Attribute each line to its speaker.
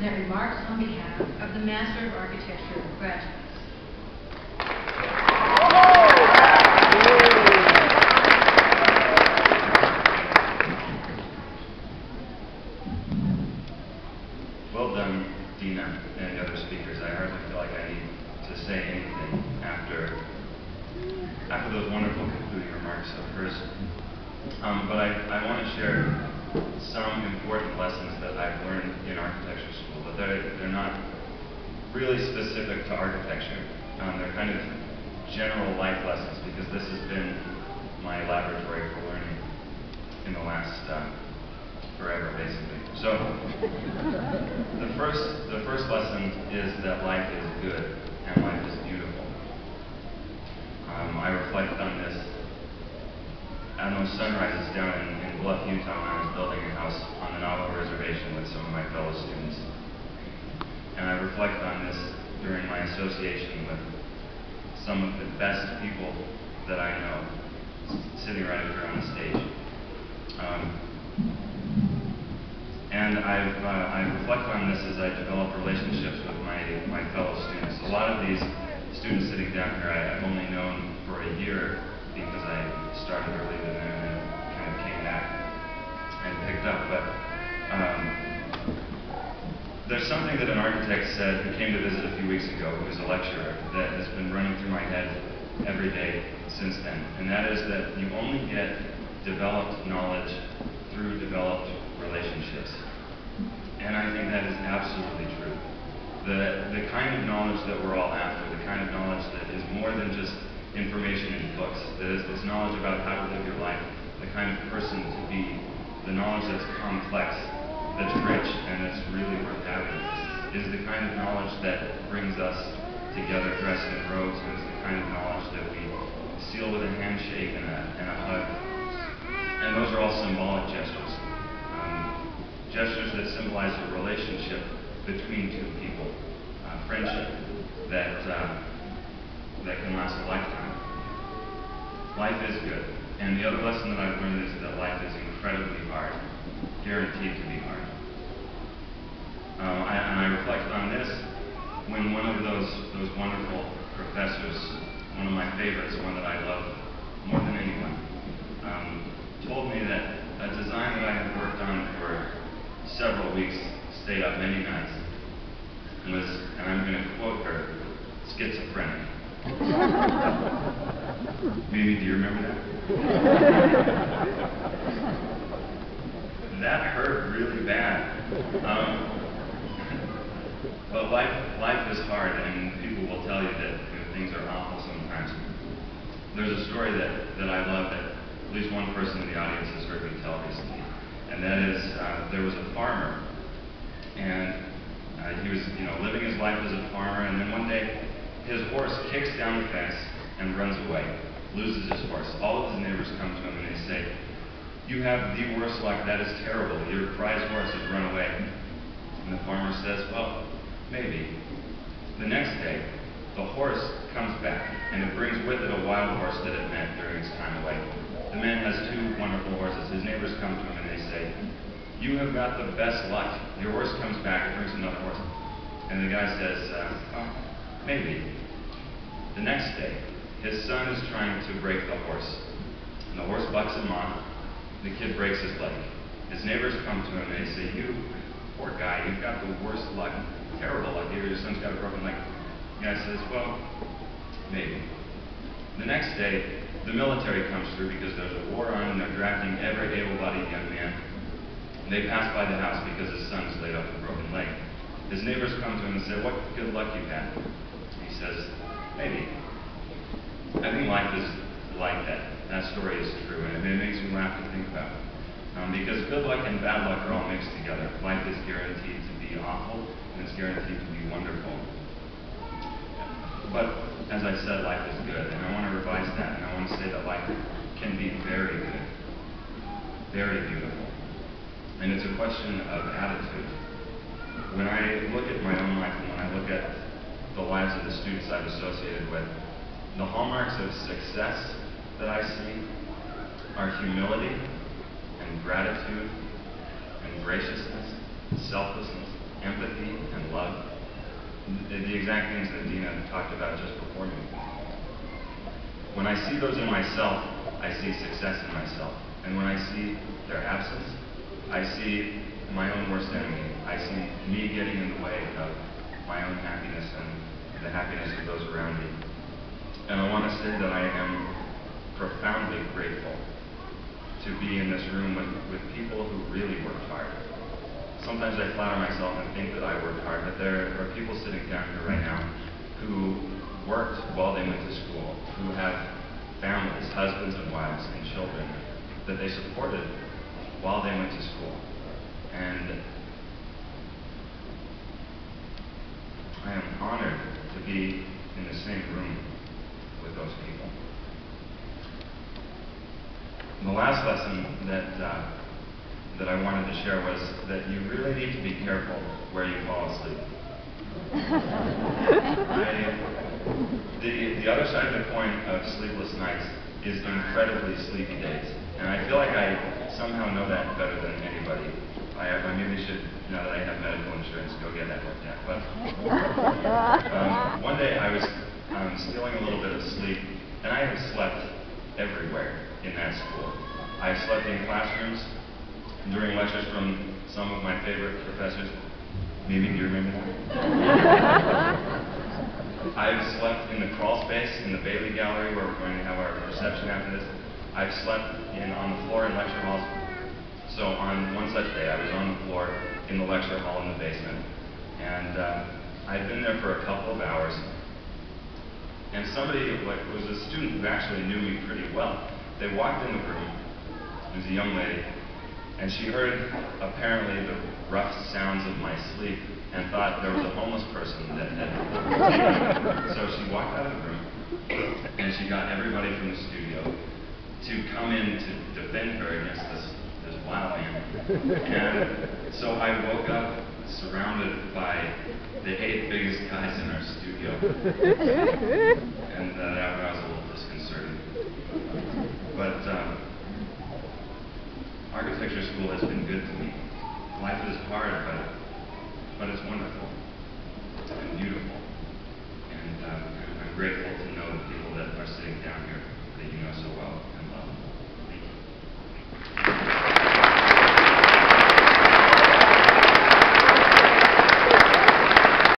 Speaker 1: present remarks on behalf of the Master of Architecture graduates.
Speaker 2: Well done, Dina and the other speakers. I hardly feel like I need to say anything after those wonderful concluding remarks of hers. But I want to share some important lessons that I've learned in architecture school, but they're not really specific to architecture. They're kind of general life lessons, because this has been my laboratory for learning in the last forever, basically. So the first lesson is that life is good and life is beautiful. I reflect on this on those sunrises down in Bluff, Utah, when I was building a house on the Navajo Reservation with some of my fellow students. And I reflect on this during my association with some of the best people that I know, sitting right here on the stage. And I reflect on this as I develop relationships with my fellow students. A lot of these students sitting down here I've only known for a year, because I started early with them and then kind of came back and picked up. But there's something that an architect said who came to visit a few weeks ago, who was a lecturer, that has been running through my head every day since then. And that is that you only get developed knowledge through developed relationships. And I think that is absolutely true. The kind of knowledge that we're all after, the kind of knowledge that is more than just information in books, that is this knowledge about how to live your life, the kind of person to be, the knowledge that's complex, that's rich, and that's really worth having, is the kind of knowledge that brings us together dressed in robes, and is the kind of knowledge that we seal with a handshake and a hug. And those are all symbolic gestures. Gestures that symbolize a relationship between two people, friendship that can last a lifetime. Life is good. And the other lesson that I've learned is that life is incredibly hard, guaranteed to be hard. And I reflect on this when one of those wonderful professors, one of my favorites, one that I love more than anyone, told me that a design that I had worked on for several weeks, stayed up many nights, and was, and I'm going to quote her, schizophrenic. Mimi, do you remember that? That hurt really bad. But life is hard, and people will tell you that things are awful sometimes. There's a story that I love that at least one person in the audience has heard me tell recently, and that is there was a farmer, and he was living his life as a farmer, and then one day his horse kicks down the fence and runs away, loses his horse. All of his neighbors come to him and they say, "You have the worst luck, that is terrible, your prize horse has run away." And the farmer says, "Well, maybe." The next day, the horse comes back, and it brings with it a wild horse that it met during its time away. The man has two wonderful horses. His neighbors come to him and they say, "You have got the best luck. Your horse comes back and brings another horse." And the guy says, "Oh, maybe." The next day, his son is trying to break the horse. And the horse bucks him off. The kid breaks his leg. His neighbors come to him and they say, "You poor guy, you've got the worst luck, terrible luck. Your son's got a broken leg." The guy says, "Well, maybe." The next day, the military comes through because there's a war on and they're drafting every able-bodied young man. And they pass by the house because his son's laid up with a broken leg. His neighbors come to him and say, "What good luck you've had?" He says, "Maybe." I think life is like that. That story is true, and it makes me laugh to think about. Because good luck and bad luck are all mixed together. Life is guaranteed to be awful, and it's guaranteed to be wonderful. But, as I said, life is good, and I want to revise that, and I want to say that life can be very good, very beautiful. And it's a question of attitude. When I look at my own life, and when I look at the lives of the students I've associated with, the hallmarks of success that I see are humility and gratitude and graciousness, selflessness, empathy, the exact things that Dina talked about just before me. When I see those in myself, I see success in myself. And when I see their absence, I see my own worst enemy. I see me getting in the way of my own happiness and the happiness of those around me. And I want to say that I am profoundly grateful to be in this room with people who really worked hard. Sometimes I flatter myself and think that I worked hard, but there are people sitting down here right now who worked while they went to school, who have families, husbands and wives and children that they supported while they went to school. And I am honored to be in the same room with those people. And the last lesson that I wanted to share was that you really need to be careful where you fall asleep. The other side of the coin of sleepless nights is incredibly sleepy days. And I feel like I somehow know that better than anybody. I maybe should, now that I have medical insurance, go get that looked at. But one day I was stealing a little bit of sleep, and I have slept everywhere in that school. I've slept in classrooms during lectures from some of my favorite professors. Maybe do you remember that? I've slept in the crawl space in the Bailey Gallery where we're going to have our reception after this. I've slept on the floor in lecture halls. So on one such day, I was on the floor in the lecture hall in the basement, and I'd been there for a couple of hours. And somebody was a student who actually knew me pretty well. They walked in the room. It was a young lady, and she heard apparently the rough sounds of my sleep and thought there was a homeless person that had taken me. So she walked out of the room, and she got everybody from the studio to come in to defend her against this wild man. And so I woke up surrounded by the 8 biggest guys in our studio. And that was a little disconcerting. But architecture school has been good to me. Life is hard, but it's wonderful and beautiful. And I'm grateful to know the people that are sitting down here that you know so well.